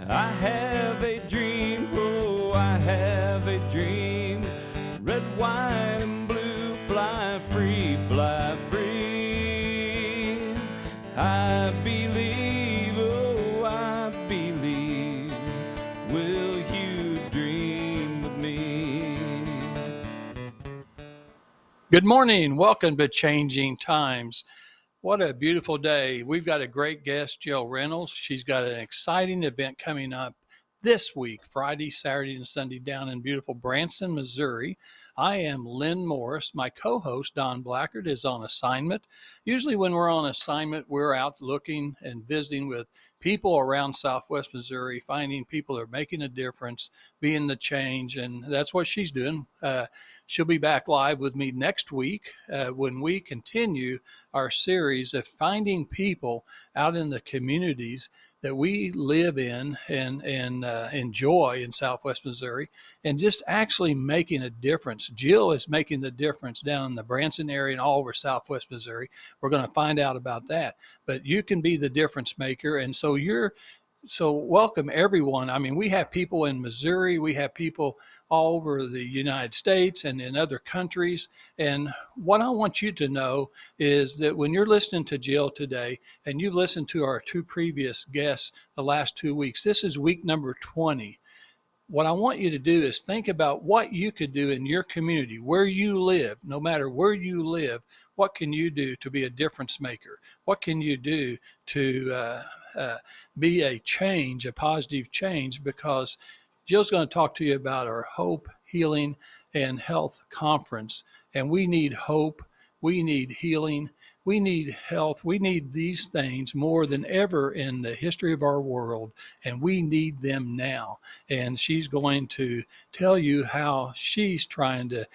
I have a dream, oh, I have a dream. Red, white, and blue, fly free, fly free. I believe, oh, I believe. Will you dream with me? Good morning. Welcome to Changing Times. What a beautiful day. We've got a great guest, Jill Reynolds. She's got an exciting event coming up this week, Friday, Saturday, and Sunday down in beautiful Branson, Missouri. I am Lynn Morris. My co-host, Don Blackard, is on assignment. Usually when we're on assignment, we're out looking and visiting with people around Southwest Missouri, finding people that are making a difference, being the change, and that's what she's doing. She'll be back live with me next week when we continue our series of finding people out in the communities that we live in and enjoy in Southwest Missouri, and just actually making a difference. Jill is making the difference down in the Branson area and all over Southwest Missouri. We're going to find out about that. But you can be the difference maker, and so welcome everyone. I mean, we have people in Missouri, we have people all over the United States and in other countries. And what I want you to know is that when you're listening to Jill today, and you've listened to our two previous guests the last 2 weeks, this is week number 20. What I want you to do is think about what you could do in your community, where you live, no matter where you live. What can you do to be a difference maker? What can you do to be a change, a positive change? Because Jill's going to talk to you about our Hope, Healing, and Health Conference. And we need hope, we need healing, we need health, we need these things more than ever in the history of our world, and we need them now. And she's going to tell you how she's trying to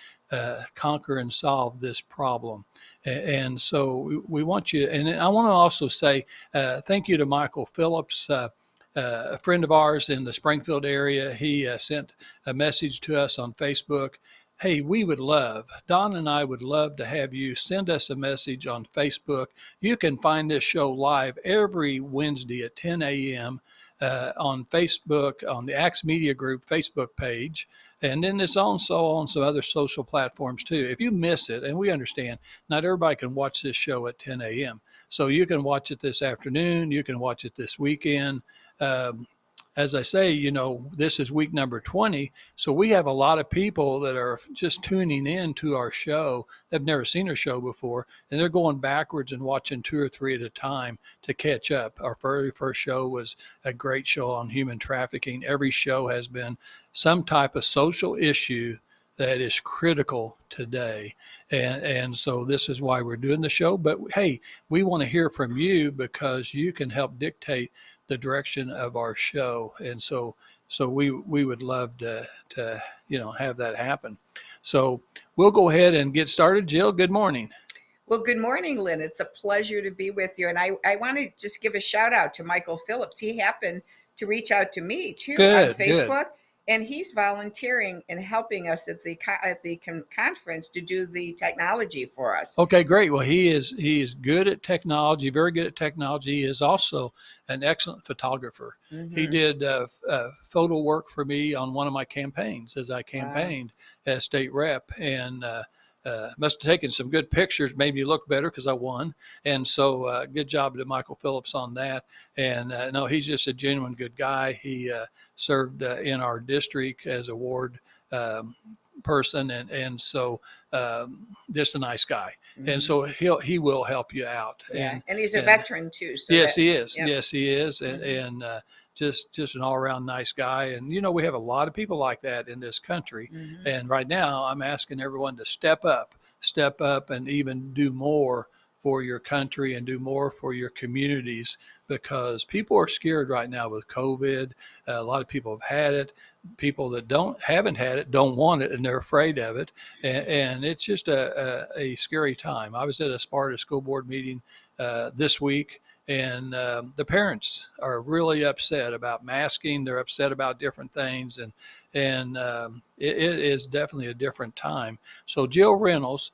conquer and solve this problem. And so we want you, and I want to also say thank you to Michael Phillips, a friend of ours in the Springfield area. He sent a message to us on Facebook. Hey, Don and I would love to have you send us a message on Facebook. You can find this show live every Wednesday at 10 a.m. On Facebook, on the Axe Media Group Facebook page. And then it's also on some other social platforms too. If you miss it, and we understand, not everybody can watch this show at 10 a.m. So you can watch it this afternoon. You can watch it this weekend. As I say, this is week number 20. So we have a lot of people that are just tuning in to our show. They've never seen our show before, and they're going backwards and watching 2 or 3 at a time to catch up. Our very first show was a great show on human trafficking. Every show has been some type of social issue that is critical today. And so this is why we're doing the show. But hey, we want to hear from you because you can help dictate the direction of our show. And so we would love to have that happen. So we'll go ahead and get started. Jill, good morning. Well, good morning, Lynn. It's a pleasure to be with you. And I want to just give a shout out to Michael Phillips. He happened to reach out to me too on Facebook. Good. And he's volunteering and helping us at the conference to do the technology for us. Okay, great. Well, he is good at technology, very good at technology. He is also an excellent photographer. Mm-hmm. He did photo work for me on one of my campaigns as I campaigned as state rep, and must have taken some good pictures, made me look better because I won. And so good job to Michael Phillips on that. And no, he's just a genuine good guy. He served in our district as a ward person. And so just a nice guy. Mm-hmm. And so he will help you out. Yeah. And he's a veteran too. So yes, he is. Yep. Yes, he is. Mm-hmm. And just an all-around nice guy. And, we have a lot of people like that in this country. Mm-hmm. And right now I'm asking everyone to step up and even do more for your country and do more for your communities, because people are scared right now with COVID. A lot of people have had it. People that haven't had it don't want it, and they're afraid of it. And it's just a scary time. I was at a Sparta school board meeting this week, and the parents are really upset about masking. They're upset about different things, and it is definitely a different time. So Jill Reynolds,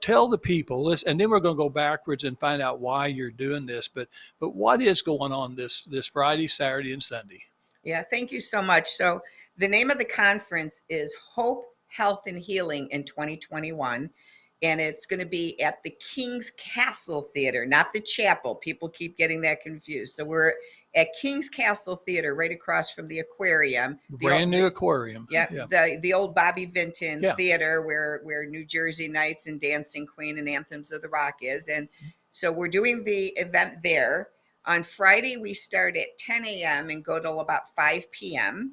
tell the people, and then we're going to go backwards and find out why you're doing this. But what is going on this Friday, Saturday, and Sunday? Yeah, thank you so much. So the name of the conference is Hope, Health, and Healing in 2021. And it's going to be at the King's Castle Theater, not the chapel. People keep getting that confused. So we're at King's Castle Theater, right across from the aquarium. Brand new aquarium. Yeah, the old Bobby Vinton Theater where New Jersey Nights and Dancing Queen and Anthems of the Rock is. And so we're doing the event there. On Friday, we start at 10 a.m. and go till about 5 p.m.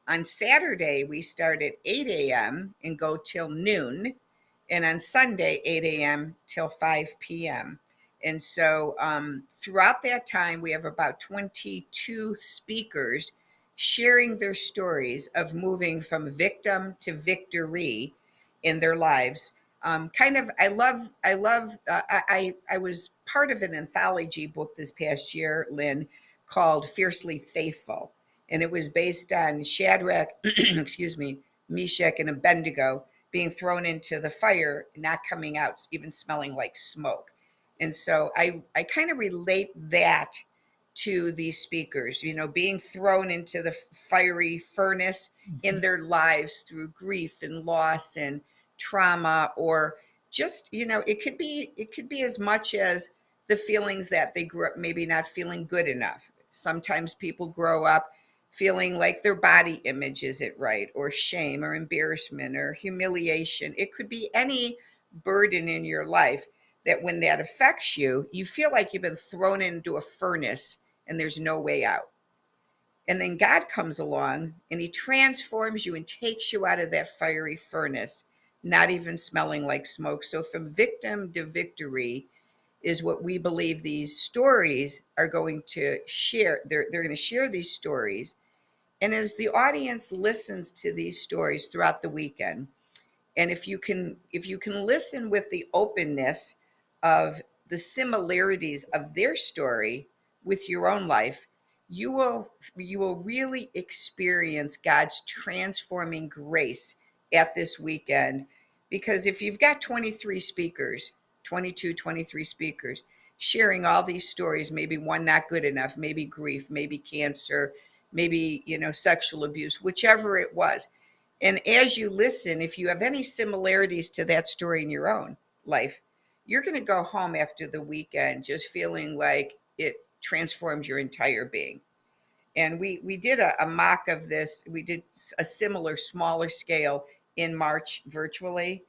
On Saturday, we start at 8 a.m. and go till noon. And on Sunday, 8 a.m. till 5 p.m. And so throughout that time, we have about 22 speakers sharing their stories of moving from victim to victory in their lives. I was part of an anthology book this past year, Lynn, called Fiercely Faithful. And it was based on Shadrach, excuse me, Meshach, and Abednego being thrown into the fire, not coming out, even smelling like smoke. And so I kind of relate that to these speakers, being thrown into the fiery furnace in their lives through grief and loss and trauma, or just, it could be as much as the feelings that they grew up maybe not feeling good enough. Sometimes people grow up feeling like their body image isn't right, or shame or embarrassment or humiliation. It could be any burden in your life that when that affects you, you feel like you've been thrown into a furnace and there's no way out. And then God comes along and he transforms you and takes you out of that fiery furnace, not even smelling like smoke. So from victim to victory is what we believe these stories are going to share. They're going to share these stories. And as the audience listens to these stories throughout the weekend, and if you can listen with the openness of the similarities of their story with your own life, you will really experience God's transforming grace at this weekend. Because if you've got 23 speakers, 23 speakers sharing all these stories, maybe one not good enough, maybe grief, maybe cancer, maybe sexual abuse, whichever it was. And as you listen, if you have any similarities to that story in your own life, you're going to go home after the weekend just feeling like it transformed your entire being. And we did a mock of this. We did a similar, smaller scale in March virtually.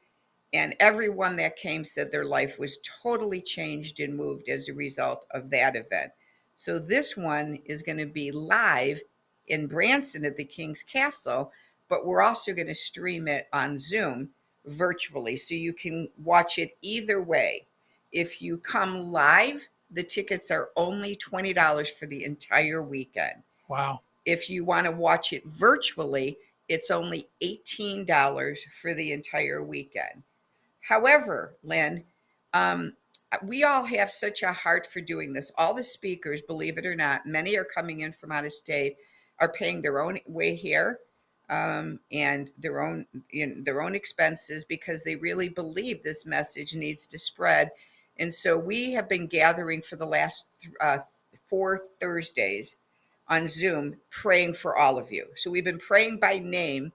And everyone that came said their life was totally changed and moved as a result of that event. So this one is going to be live in Branson at the King's Castle, but we're also going to stream it on Zoom virtually. So you can watch it either way. If you come live, the tickets are only $20 for the entire weekend. Wow. If you want to watch it virtually, it's only $18 for the entire weekend. However, Lynn, we all have such a heart for doing this. All the speakers, believe it or not, many are coming in from out of state, are paying their own way here and their own expenses, because they really believe this message needs to spread. And so we have been gathering for the last 4 Thursdays on Zoom, praying for all of you. So we've been praying by name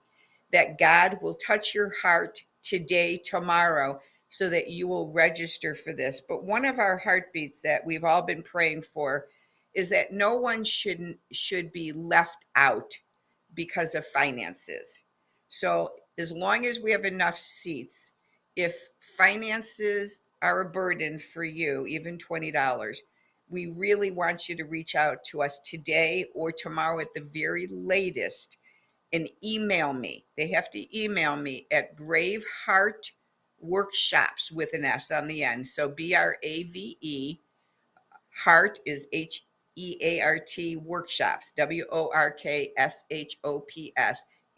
that God will touch your heart today, tomorrow, so that you will register for this. But one of our heartbeats that we've all been praying for is that no one should be left out because of finances. So as long as we have enough seats, if finances are a burden for you, even $20, we really want you to reach out to us today or tomorrow at the very latest and email me. They have to email me at Braveheart Workshops with an S on the end. So BRAVE, Heart is HEART Workshops, WORKSHOPS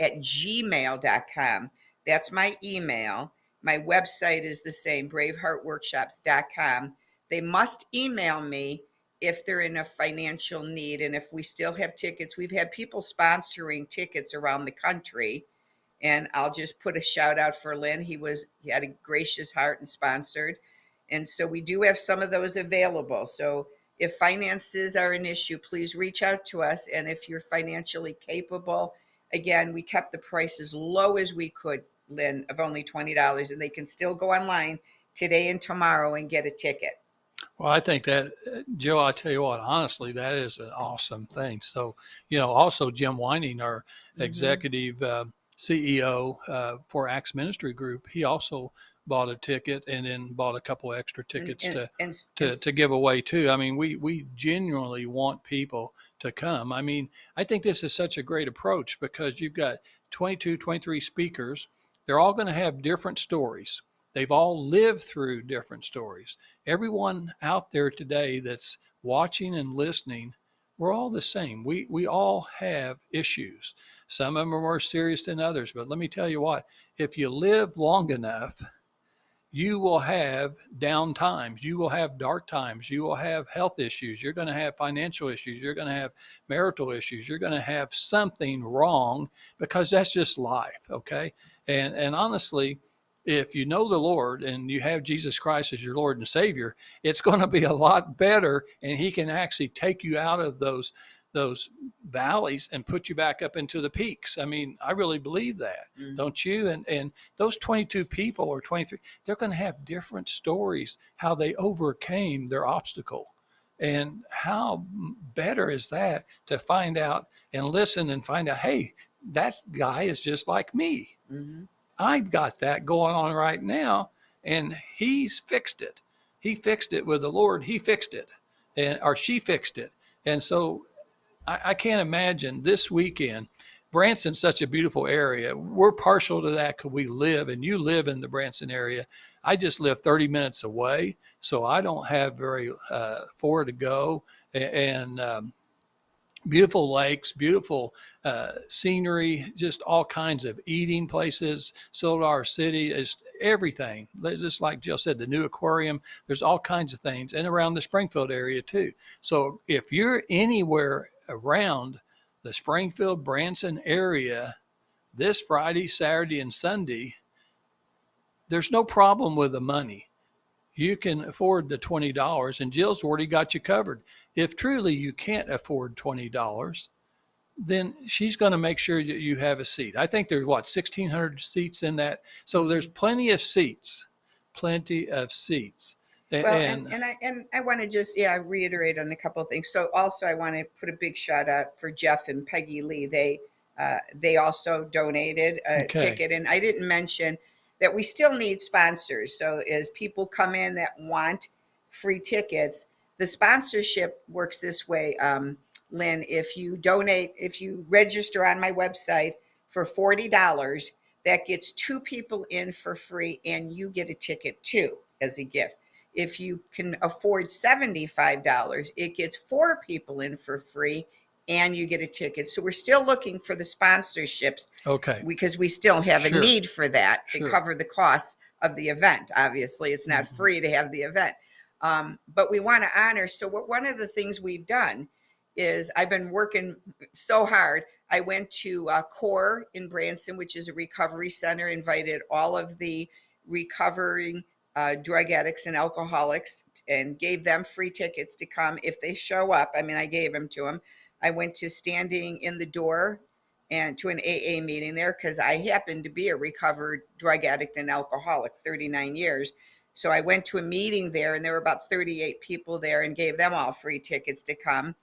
at gmail.com. That's my email. My website is the same, braveheartworkshops.com. They must email me if they're in a financial need. And if we still have tickets, we've had people sponsoring tickets around the country. And I'll just put a shout out for Lynn. He had a gracious heart and sponsored. And so we do have some of those available. So If finances are an issue, please reach out to us. And if you're financially capable, again, we kept the price as low as we could, Lynn, of only $20, and they can still go online today and tomorrow and get a ticket. Well, I think that, Joe, I tell you what, honestly, that is an awesome thing. So, also Jim Whining, our executive CEO for Acts Ministry Group, he also bought a ticket and then bought a couple extra tickets to give away too. I mean, we genuinely want people to come. I mean, I think this is such a great approach because you've got 22, 23 speakers. They're all going to have different stories. They've all lived through different stories. Everyone out there today that's watching and listening, we're all the same. We all have issues. Some of them are more serious than others. But let me tell you what, if you live long enough, you will have down times. You will have dark times. You will have health issues. You're going to have financial issues. You're going to have marital issues. You're going to have something wrong because that's just life, okay? And honestly, if you know the Lord and you have Jesus Christ as your Lord and Savior, it's going to be a lot better, and he can actually take you out of those valleys and put you back up into the peaks. I mean, I really believe that, don't you? And those 22 people or 23, they're going to have different stories, how they overcame their obstacle. And how better is that to find out and listen and find out, hey, that guy is just like me. I've got that going on right now, and he's fixed it. He fixed it with the Lord. He fixed it, or she fixed it. And so I can't imagine this weekend. Branson's such a beautiful area. We're partial to that because we live, and you live in the Branson area. I just live 30 minutes away, so I don't have very far to go. And beautiful lakes, beautiful scenery, just all kinds of eating places. Solar City is everything. Just like Jill said, the new aquarium, there's all kinds of things, and around the Springfield area too. So if you're anywhere around the Springfield, Branson area this Friday, Saturday, and Sunday, there's no problem with the money. You can afford the $20, and Jill's already got you covered. If truly you can't afford $20, then she's going to make sure that you have a seat. I think there's 1,600 seats in that. So there's plenty of seats. Well, and I want to just reiterate on a couple of things. So also I want to put a big shout out for Jeff and Peggy Lee. They also donated a ticket, and I didn't mention that we still need sponsors. So as people come in that want free tickets, the sponsorship works this way, Lynn. If you register on my website for $40, that gets 2 people in for free, and you get a ticket too as a gift. If you can afford $75, it gets 4 people in for free, and you get a ticket. So we're still looking for the sponsorships. Okay. Because we still have a need for that to cover the costs of the event. Obviously, it's not free to have the event. But we want to honor. So one of the things we've done is I've been working so hard. I went to CORE in Branson, which is a recovery center, invited all of the recovering drug addicts and alcoholics and gave them free tickets to come if they show up. I mean, I gave them to them. I went to standing in the door and to an AA meeting there because I happened to be a recovered drug addict and alcoholic, 39 years. So I went to a meeting there, and there were about 38 people there, and gave them all free tickets to come.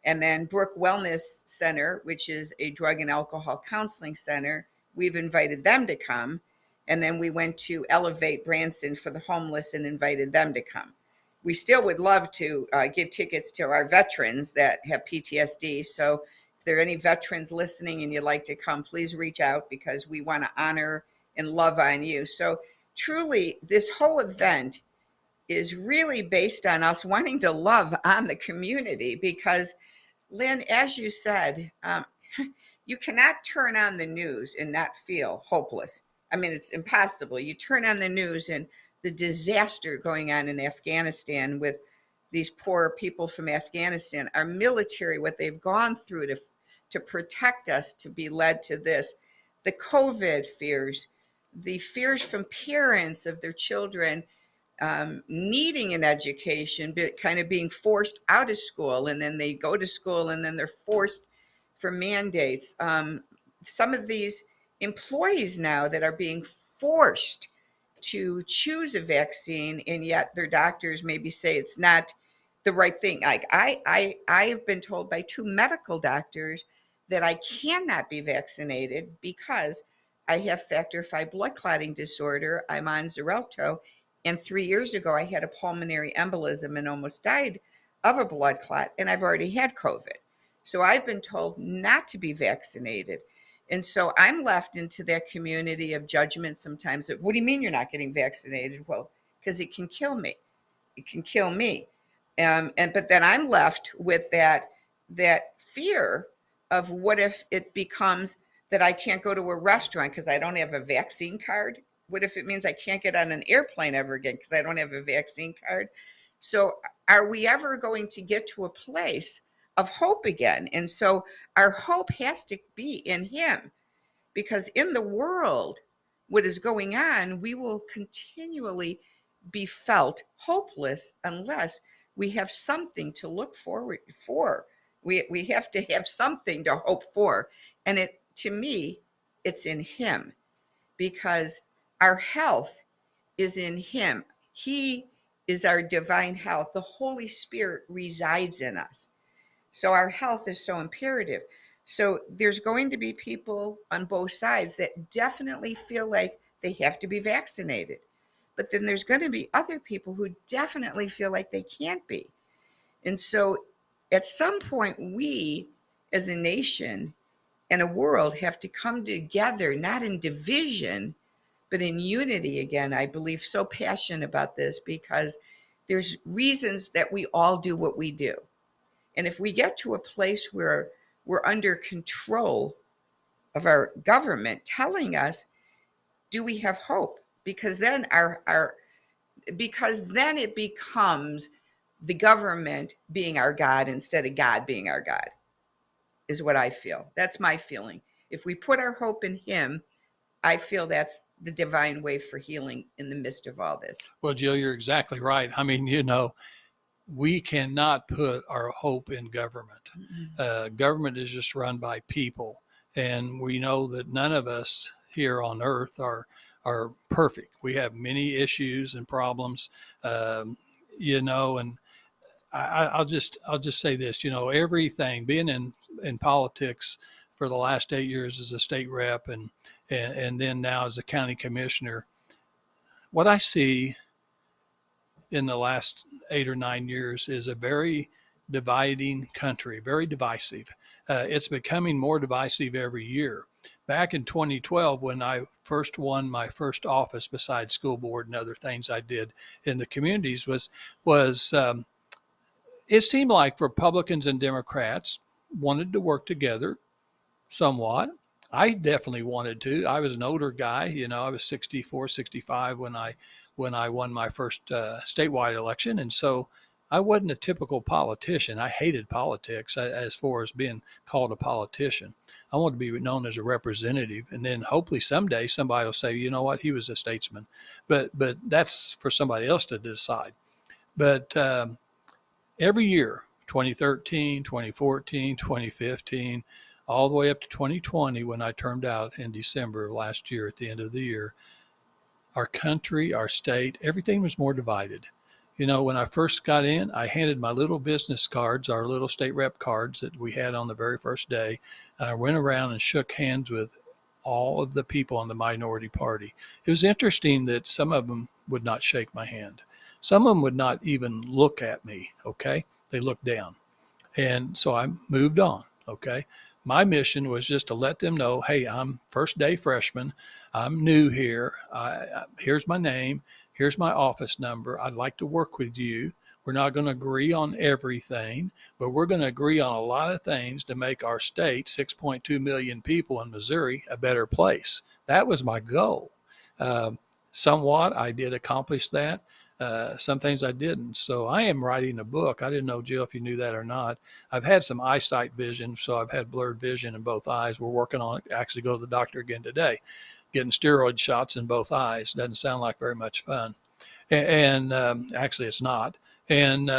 And then Brook Wellness Center, which is a drug and alcohol counseling center, we've invited them to come. And then we went to Elevate Branson for the homeless and invited them to come. We still would love to give tickets to our veterans that have PTSD. So if there are any veterans listening and you'd like to come, please reach out, because we want to honor and love on you. So truly, this whole event is really based on us wanting to love on the community because, Lynn, as you said, you cannot turn on the news and not feel hopeless. I mean, it's impossible. You turn on the news and the disaster going on in Afghanistan with these poor people from Afghanistan, our military, what they've gone through to protect us, to be led to this, the COVID fears, the fears from parents of their children needing an education, but kind of being forced out of school, and then they go to school and then they're forced for mandates. Some of these employees now that are being forced to choose a vaccine, and yet their doctors maybe say it's not the right thing. Like I have been told by 2 medical doctors that I cannot be vaccinated because I have factor V blood clotting disorder. I'm on Xarelto, and 3 years ago I had a pulmonary embolism and almost died of a blood clot, and I've already had COVID. So I've been told not to be vaccinated. And so I'm left into that community of judgment sometimes. What do you mean you're not getting vaccinated? Well, because it can kill me. It can kill me. But then I'm left with that fear of what if it becomes that I can't go to a restaurant because I don't have a vaccine card? What if it means I can't get on an airplane ever again because I don't have a vaccine card? So are we ever going to get to a place of hope again? And so our hope has to be in him, because in the world, what is going on, we will continually be felt hopeless unless we have something to look forward for. We have to have something to hope for. And it, to me, it's in him, because our health is in him. He is our divine health. The Holy Spirit resides in us. So our health is so imperative. So there's going to be people on both sides that definitely feel like they have to be vaccinated. But then there's going to be other people who definitely feel like they can't be. And so at some point, we as a nation and a world have to come together, not in division, but in unity again. I believe so passionate about this because there's reasons that we all do what we do. And if we get to a place where we're under control of our government telling us, do we have hope? Because then then it becomes the government being our God instead of God being our God, is what I feel. That's my feeling. If we put our hope in him, I feel that's the divine way for healing in the midst of all this. Well, Jill, you're exactly right. I mean, we cannot put our hope in government. Government is just run by people. And we know that none of us here on earth are perfect. We have many issues and problems, and I'll just say this, everything, being in politics for the last 8 years as a state rep and then now as a county commissioner, what I see in the last 8 or 9 years is a very dividing country, very divisive. It's becoming more divisive every year. Back in 2012, when I first won my first office besides school board and other things I did in the communities, it seemed like Republicans and Democrats wanted to work together somewhat. I definitely wanted to. I was an older guy, I was 64, 65 when I won my first statewide election. And so I wasn't a typical politician. I hated politics as far as being called a politician. I wanted to be known as a representative. And then hopefully someday somebody will say, you know what, he was a statesman. But that's for somebody else to decide. But every year, 2013, 2014, 2015, all the way up to 2020, when I termed out in December of last year at the end of the year, our country, our state, everything was more divided. When I first got in, I handed my little business cards, our little state rep cards that we had on the very first day, and I went around and shook hands with all of the people on the minority party. It was interesting that some of them would not shake my hand. Some of them would not even look at me, okay? They looked down. And so I moved on, okay? My mission was just to let them know, hey, I'm first day freshman. I'm new here. Here's my name. Here's my office number. I'd like to work with you. We're not going to agree on everything, but we're going to agree on a lot of things to make our state, 6.2 million people in Missouri, a better place. That was my goal. Somewhat, I did accomplish that. Some things I didn't. So I am writing a book. I didn't know, Jill, if you knew that or not. I've had some eyesight vision, so I've had blurred vision in both eyes. We're working on it. Actually go to the doctor again today, getting steroid shots in both eyes. Doesn't sound like very much fun. And actually it's not. And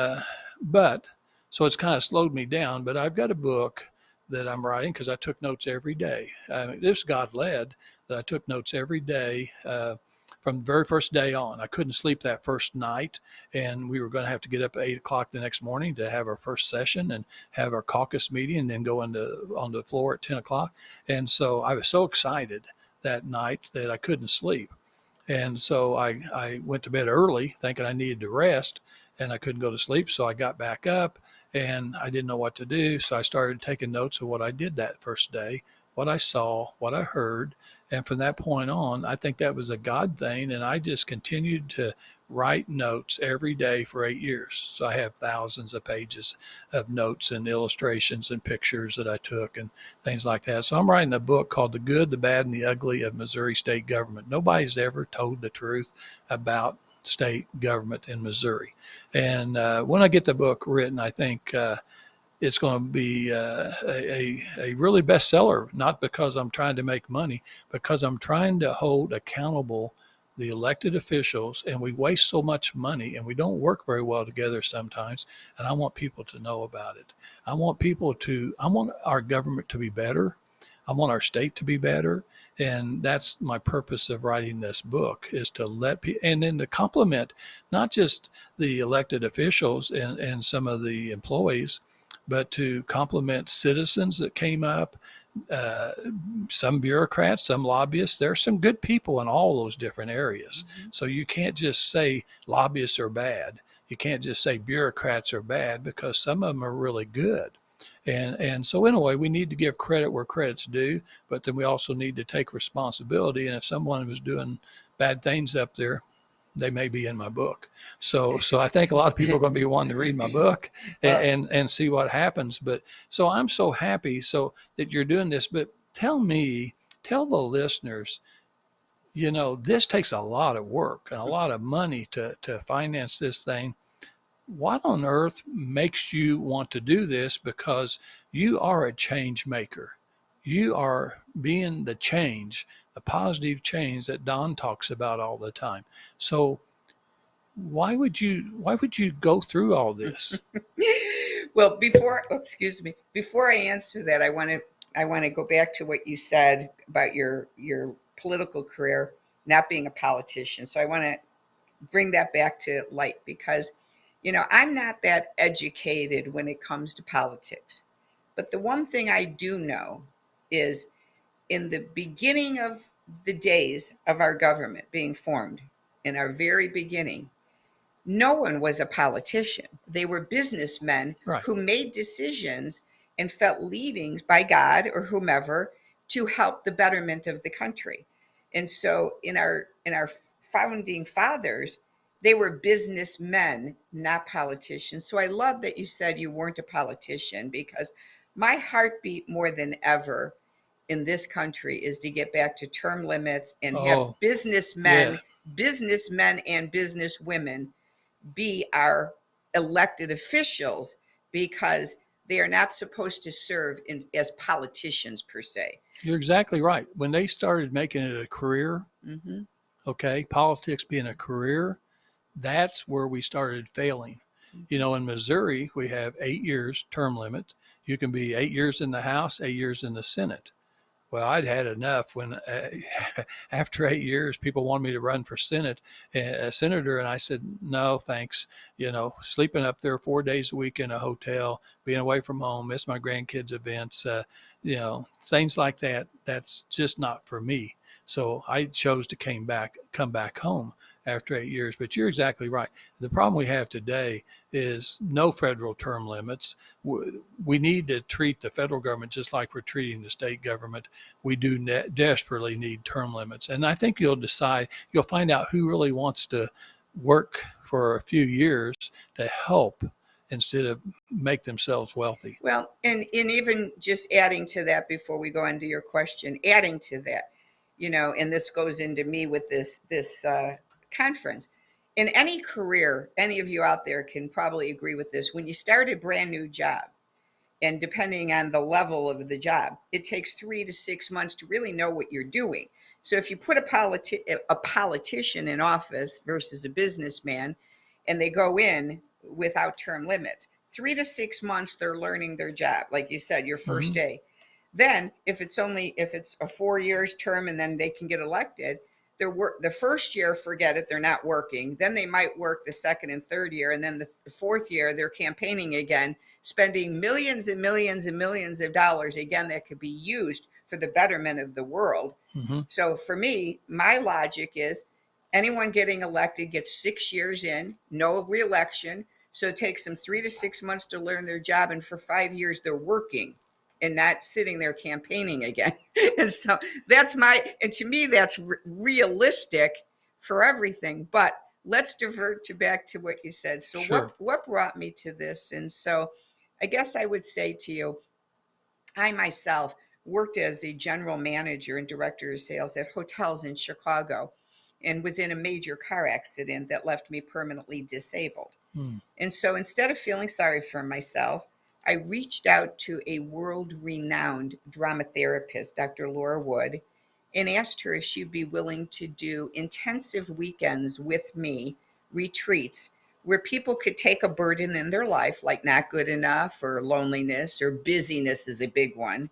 but so it's kind of slowed me down. But I've got a book that I'm writing because I took notes every day. This God led that I took notes every day. From the very first day on, I couldn't sleep that first night, and we were going to have to get up at 8 o'clock the next morning to have our first session and have our caucus meeting, and then go on the floor at 10 o'clock. And so I was so excited that night that I couldn't sleep. And so I went to bed early thinking I needed to rest, and I couldn't go to sleep. So I got back up and I didn't know what to do. So I started taking notes of what I did that first day, what I saw, what I heard. And from that point on, I think that was a God thing. And I just continued to write notes every day for 8 years. So I have thousands of pages of notes and illustrations and pictures that I took and things like that. So I'm writing a book called The Good, the Bad, and the Ugly of Missouri State Government. Nobody's ever told the truth about state government in Missouri. And when I get the book written, I think it's going to be a really bestseller, not because I'm trying to make money, because I'm trying to hold accountable the elected officials, and we waste so much money and we don't work very well together sometimes. And I want people to know about it. I want our government to be better. I want our state to be better. And that's my purpose of writing this book, is to let people, and then to compliment not just the elected officials and some of the employees, but to compliment citizens that came up, uh, some bureaucrats, some lobbyists. There's some good people in all those different areas. Mm-hmm. So you can't just say lobbyists are bad. You can't just say bureaucrats are bad, because some of them are really good. And so in a way, we need to give credit where credit's due, but then we also need to take responsibility. And if someone was doing bad things up there, they may be in my book. So I think a lot of people are going to be wanting to read my book and see what happens. But so I'm so happy that you're doing this. But tell the listeners, this takes a lot of work and a lot of money to finance this thing. What on earth makes you want to do this? Because you are a change maker. You are being the change, the positive change that Don talks about all the time. So why would you go through all this? Well, before I answer that, I want to go back to what you said about your political career, not being a politician. So I want to bring that back to light, because I'm not that educated when it comes to politics. But the one thing I do know is, in the beginning of the days of our government being formed, in our very beginning, no one was a politician. They were businessmen, right, who made decisions and felt leadings by God or whomever to help the betterment of the country. And so in our founding fathers, they were businessmen, not politicians. So I love that you said you weren't a politician, because my heartbeat more than ever in this country is to get back to term limits and have businessmen and businesswomen be our elected officials, because they are not supposed to serve as politicians per se. You're exactly right. When they started making it a career, mm-hmm, okay, politics being a career, that's where we started failing. Mm-hmm. In Missouri, we have 8 years term limit. You can be 8 years in the House, 8 years in the Senate. Well, I'd had enough when after 8 years, people wanted me to run for senator, and I said, no, thanks. Sleeping up there 4 days a week in a hotel, being away from home, miss my grandkids' events, things like that. That's just not for me. So I chose to come back home after 8 years. But you're exactly right. The problem we have today is no federal term limits. We need to treat the federal government just like we're treating the state government. We do desperately need term limits. And I think you'll find out who really wants to work for a few years to help instead of make themselves wealthy. Well, and even just adding to that, before we go into your question, adding to that, and this goes into me with this conference. In any career, any of you out there can probably agree with this. When you start a brand new job, and depending on the level of the job, it takes 3 to 6 months to really know what you're doing. So if you put a politician in office versus a businessman, and they go in without term limits, 3 to 6 months they're learning their job, like you said, your first day. Then if it's a 4 years term and then they can get elected, the first year, forget it, they're not working. Then they might work the second and third year, and then the fourth year they're campaigning again, spending millions and millions and millions of dollars again that could be used for the betterment of the world. So for me, my logic is anyone getting elected gets 6 years in, no reelection. So it takes them 3 to 6 months to learn their job, and for 5 years they're working and not sitting there campaigning again. And so and to me, that's realistic for everything. But let's divert back to what you said. So what brought me to this? And so I guess I would say to you, I myself worked as a general manager and director of sales at hotels in Chicago and was in a major car accident that left me permanently disabled. And so instead of feeling sorry for myself, I reached out to a world-renowned drama therapist, Dr. Laura Wood, and asked her if she'd be willing to do intensive weekends with me, retreats, where people could take a burden in their life, like not good enough or loneliness or busyness is a big one,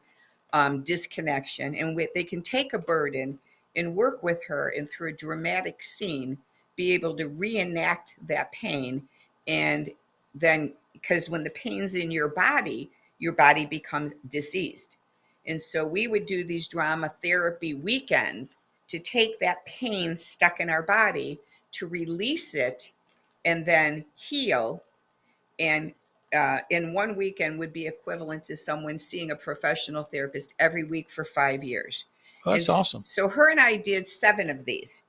disconnection, and they can take a burden and work with her and through a dramatic scene, be able to reenact that pain. And then, because when the pain's in your body becomes diseased. And so we would do these drama therapy weekends to take that pain stuck in our body, to release it and then heal. And in one weekend would be equivalent to someone seeing a professional therapist every week for 5 years. That's awesome. So her and I did 7 of these.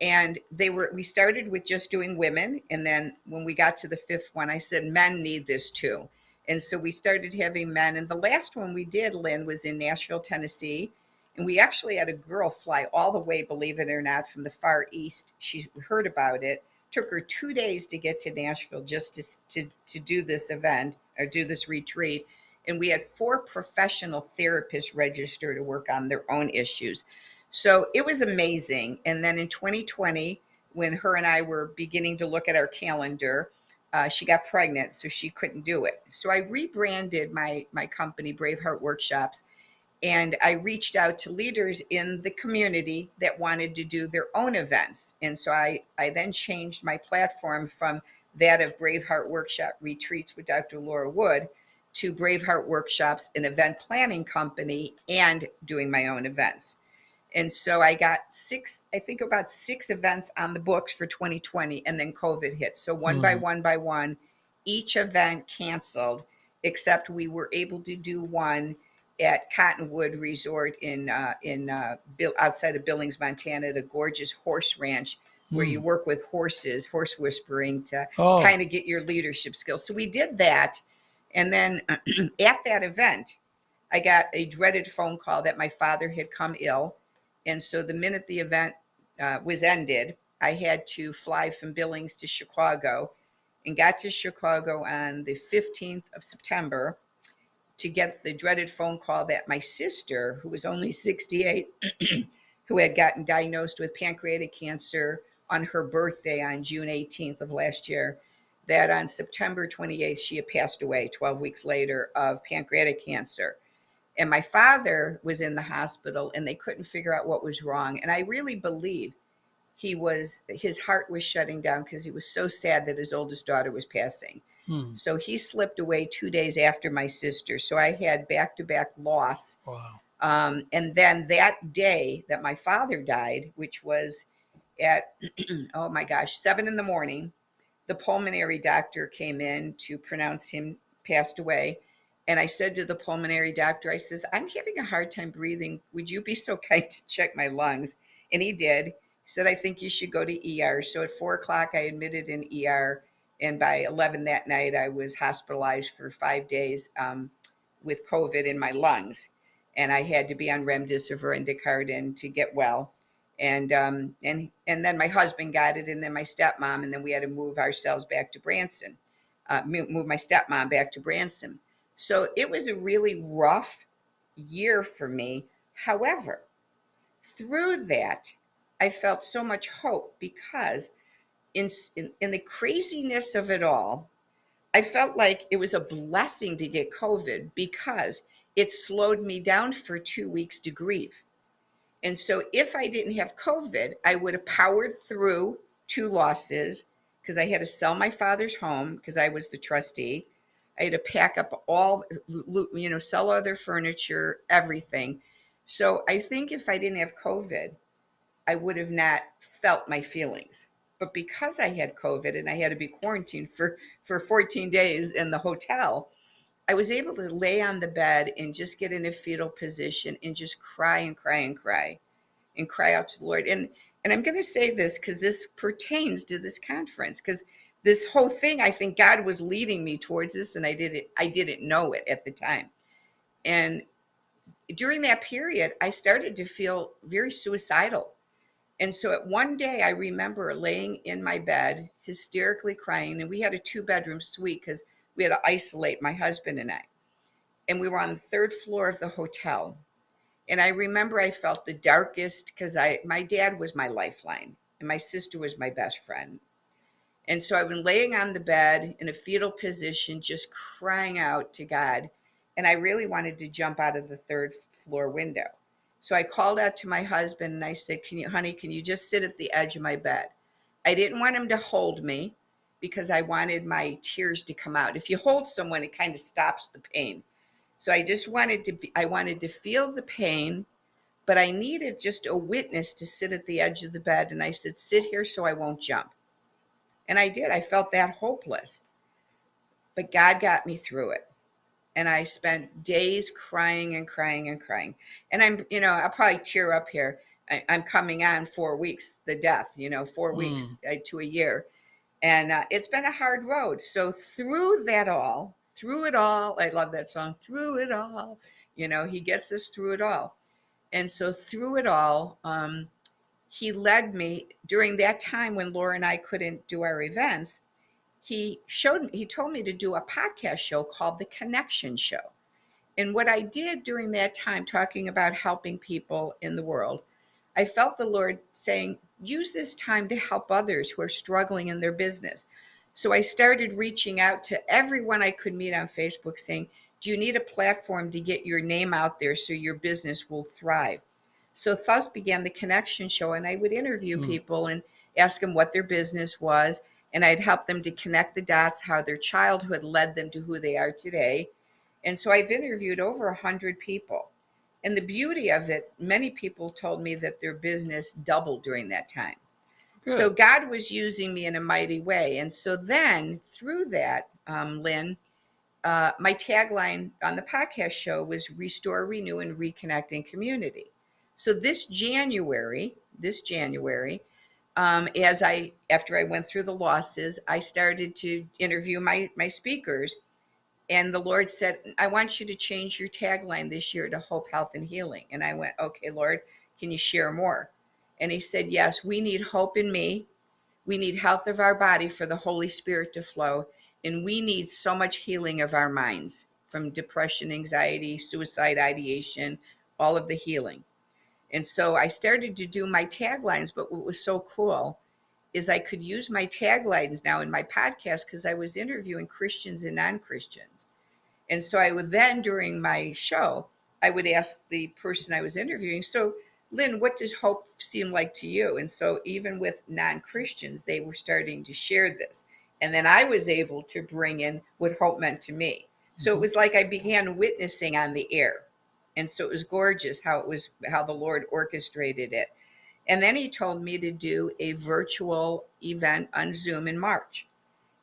And we started with just doing women. And then when we got to the 5th one, I said, men need this too. And so we started having men. And the last one we did, Lynn, was in Nashville, Tennessee. And we actually had a girl fly all the way, believe it or not, from the Far East. She heard about it. Took her 2 days to get to Nashville just to do this event or do this retreat. And we had 4 professional therapists register to work on their own issues. So it was amazing. And then in 2020, when her and I were beginning to look at our calendar, she got pregnant, so she couldn't do it. So I rebranded my company, Breveheart Workshops, and I reached out to leaders in the community that wanted to do their own events. And so I then changed my platform from that of Breveheart Workshop Retreats with Dr. Laura Wood to Breveheart Workshops, an event planning company, and doing my own events. And so I got about 6 events on the books for 2020, and then COVID hit. So one by one, each event canceled, except we were able to do one at Cottonwood Resort outside of Billings, Montana, at a gorgeous horse ranch where you work with horses, horse whispering, to kind of get your leadership skills. So we did that. And then at that event, I got a dreaded phone call that my father had come ill. And so the minute the event was ended, I had to fly from Billings to Chicago, and got to Chicago on the 15th of September to get the dreaded phone call that my sister, who was only 68, who had gotten diagnosed with pancreatic cancer on her birthday on June 18th of last year, that on September 28th, she had passed away 12 weeks later of pancreatic cancer. And my father was in the hospital, and they couldn't figure out what was wrong. And I really believe his heart was shutting down because he was so sad that his oldest daughter was passing. So he slipped away 2 days after my sister. So I had back-to-back loss. Wow. And then that day that my father died, which was at, 7 in the morning, the pulmonary doctor came in to pronounce him passed away. And I said to the pulmonary doctor, I says, I'm having a hard time breathing. Would you be so kind to check my lungs? And he did. He said, I think you should go to ER. So at 4:00, I admitted in ER. And by 11 that night, I was hospitalized for 5 days with COVID in my lungs. And I had to be on remdesivir and Dicardin to get well. And then my husband got it, and then my stepmom, and then we had to move ourselves back to Branson, move my stepmom back to Branson. So it was a really rough year for me. However, through that, I felt so much hope because in the craziness of it all, I felt like it was a blessing to get COVID because it slowed me down for 2 weeks to grieve. And so if I didn't have COVID, I would have powered through 2 losses because I had to sell my father's home because I was the trustee. I had to pack up all, sell other furniture, everything. So I think if I didn't have COVID, I would have not felt my feelings. But because I had COVID and I had to be quarantined for 14 days in the hotel, I was able to lay on the bed and just get in a fetal position and just cry and cry and cry and cry out to the Lord. And I'm going to say this because this pertains to this conference, because this whole thing, I think God was leading me towards this, and I didn't know it at the time. And during that period, I started to feel very suicidal. And so at one day, I remember laying in my bed, hysterically crying, and we had a 2-bedroom suite because we had to isolate, my husband and I. And we were on the 3rd floor of the hotel. And I remember I felt the darkest because my dad was my lifeline and my sister was my best friend. And so I've been laying on the bed in a fetal position, just crying out to God. And I really wanted to jump out of the 3rd floor window. So I called out to my husband and I said, honey, can you just sit at the edge of my bed? I didn't want him to hold me because I wanted my tears to come out. If you hold someone, it kind of stops the pain. So I wanted to feel the pain, but I needed just a witness to sit at the edge of the bed. And I said, sit here so I won't jump. And I did. I felt that hopeless. But God got me through it. And I spent days crying and crying and crying. And I'll probably tear up here. I'm coming on 4 weeks, the death, 4 weeks to a year. And it's been a hard road. So through it all, I love that song, through it all, he gets us through it all. And so through it all, he led me during that time when Laura and I couldn't do our events. He told me to do a podcast show called The Connection Show. And what I did during that time, talking about helping people in the world, I felt the Lord saying, use this time to help others who are struggling in their business. So I started reaching out to everyone I could meet on Facebook saying, do you need a platform to get your name out there so your business will thrive? So thus began The Connection Show. And I would interview people and ask them what their business was. And I'd help them to connect the dots, how their childhood led them to who they are today. And so I've interviewed over 100 people. And the beauty of it, many people told me that their business doubled during that time. Good. So God was using me in a mighty way. And so then through that, Lynn, my tagline on the podcast show was Restore, Renew, and Reconnect in Community. So this January, after I went through the losses, I started to interview my speakers. And the Lord said, I want you to change your tagline this year to Hope, Health, and Healing. And I went, okay, Lord, can you share more? And he said, yes, we need hope in me. We need health of our body for the Holy Spirit to flow. And we need so much healing of our minds from depression, anxiety, suicide ideation, all of the healing. And so I started to do my taglines. But what was so cool is I could use my taglines now in my podcast because I was interviewing Christians and non-Christians. And so I would then, during my show, I would ask the person I was interviewing, so Lynn, what does hope seem like to you? And so even with non-Christians, they were starting to share this. And then I was able to bring in what hope meant to me. So it was like I began witnessing on the air. And so it was gorgeous how the Lord orchestrated it. And then he told me to do a virtual event on Zoom in March.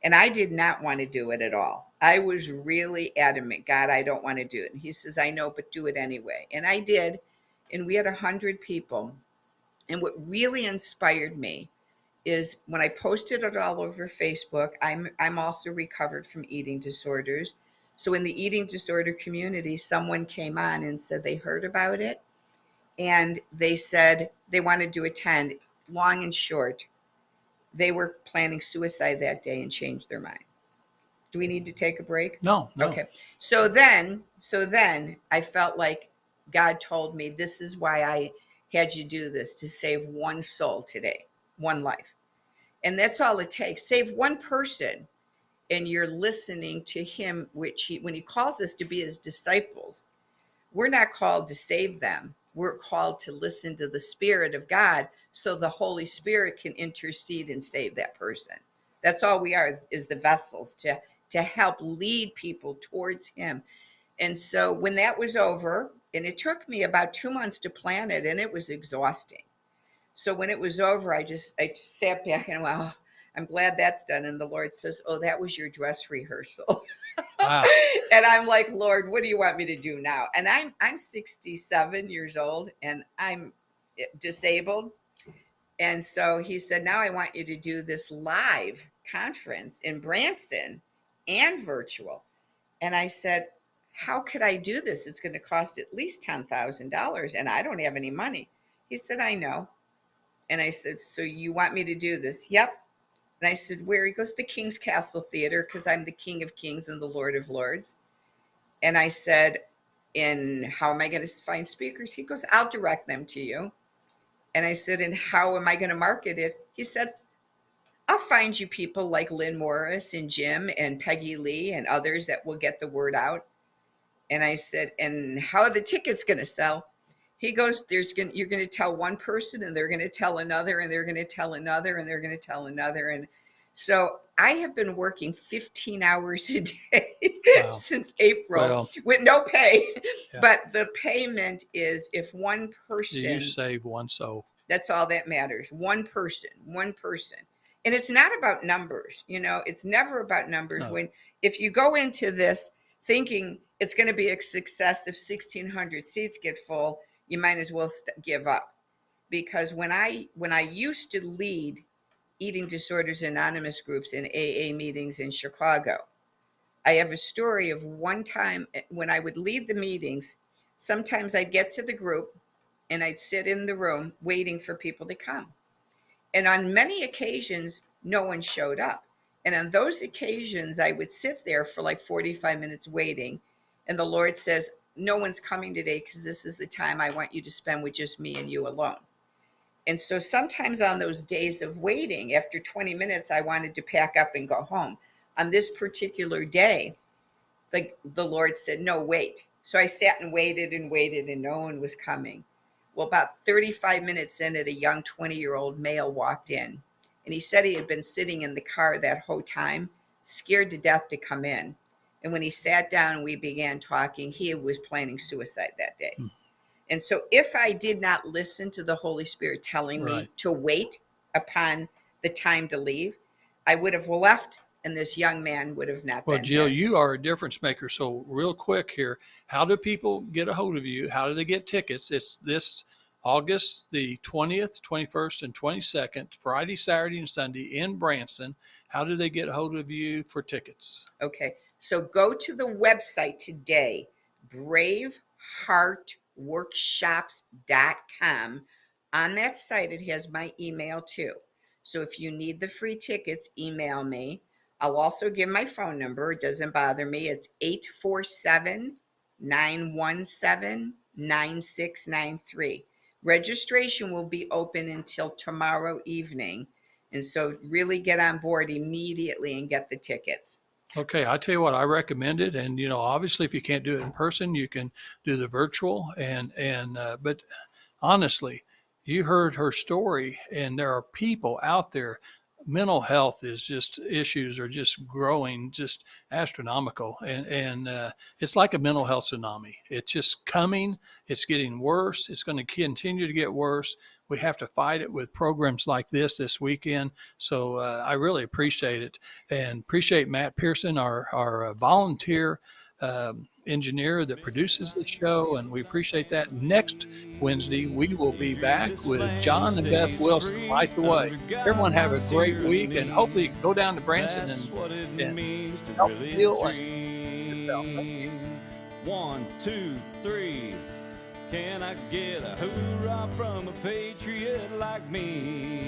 And I did not want to do it at all. I was really adamant, God, I don't want to do it. And he says, I know, but do it anyway. And I did. And we had 100 people. And what really inspired me is when I posted it all over Facebook, I'm also recovered from eating disorders. So in the eating disorder community, someone came on and said they heard about it. And they said they wanted to attend. Long and short, they were planning suicide that day and changed their mind. Do we need to take a break? No. Okay. So then I felt like God told me this is why I had you do this to save one soul today, one life. And that's all it takes. Save one person, and you're listening to him, when he calls us to be his disciples, we're not called to save them. We're called to listen to the Spirit of God so the Holy Spirit can intercede and save that person. That's all we are, is the vessels to help lead people towards him. And so when that was over, and it took me about 2 months to plan it, and it was exhausting. So when it was over, I sat back and, well, I'm glad that's done. And the Lord says, oh, that was your dress rehearsal. Wow. And I'm like, Lord, what do you want me to do now? And I'm 67 years old, and I'm disabled. And so he said, now I want you to do this live conference in Branson and virtual. And I said, how could I do this? It's going to cost at least $10,000, and I don't have any money. He said, I know. And I said, so you want me to do this? Yep. And I said, where? He goes, the King's Castle Theater, because I'm the King of Kings and the Lord of Lords. And I said, and how am I going to find speakers? He goes, I'll direct them to you. And I said, and how am I going to market it? He said, I'll find you people like Lynn Morris and Jim and Peggy Lee and others that will get the word out. And I said, and how are the tickets going to sell? He goes, you're going to tell one person, and they're going to tell another, and they're going to tell another, and they're going to tell another. And so I have been working 15 hours a day since April with no pay. Yeah. But the payment is, if one person, you save one soul. That's all that matters. One person. And it's not about numbers. It's never about numbers. No. If you go into this thinking it's going to be a success, if 1,600 seats get full, you might as well give up. Because when I used to lead Eating Disorders Anonymous groups in AA meetings in Chicago, I have a story of one time when I would lead the meetings. Sometimes I'd get to the group and I'd sit in the room waiting for people to come. And on many occasions, no one showed up. And on those occasions, I would sit there for like 45 minutes waiting. And the Lord says, no one's coming today because this is the time I want you to spend with just me and you alone. And so sometimes on those days of waiting, after 20 minutes, I wanted to pack up and go home. On this particular day, the Lord said, no, wait. So I sat and waited, and no one was coming. Well, about 35 minutes in, a young 20-year-old male walked in. And he said he had been sitting in the car that whole time, scared to death to come in. And when he sat down and we began talking, he was planning suicide that day. And so if I did not listen to the Holy Spirit telling me to wait upon the time to leave, I would have left, and this young man would have not been. Well, Jill, you are a difference maker. So real quick here, how do people get a hold of you? How do they get tickets? It's this August the 20th, 21st, and 22nd, Friday, Saturday, and Sunday in Branson. How do they get a hold of you for tickets? Okay. So go to the website today, braveheartworkshops.com. On that site, it has my email too. So if you need the free tickets, email me. I'll also give my phone number. It doesn't bother me. It's 847-917-9693. Registration will be open until tomorrow evening. And so really get on board immediately and get the tickets. Okay, I tell you what, I recommend it. And, obviously if you can't do it in person, you can do the virtual. But honestly, you heard her story, and there are people out there. Mental health issues are just growing, just astronomical. And it's like a mental health tsunami. It's just coming. It's getting worse. It's going to continue to get worse. We have to fight it with programs like this weekend. So I really appreciate it, and appreciate Matt Pearson, our volunteer engineer that produces the show, and we appreciate that. Next Wednesday, we will be back with John and Beth Wilson right away. Everyone have a great week, and hopefully go down to Branson and help heal. 1, 2, 3. Can I get a hoorah from a patriot like me?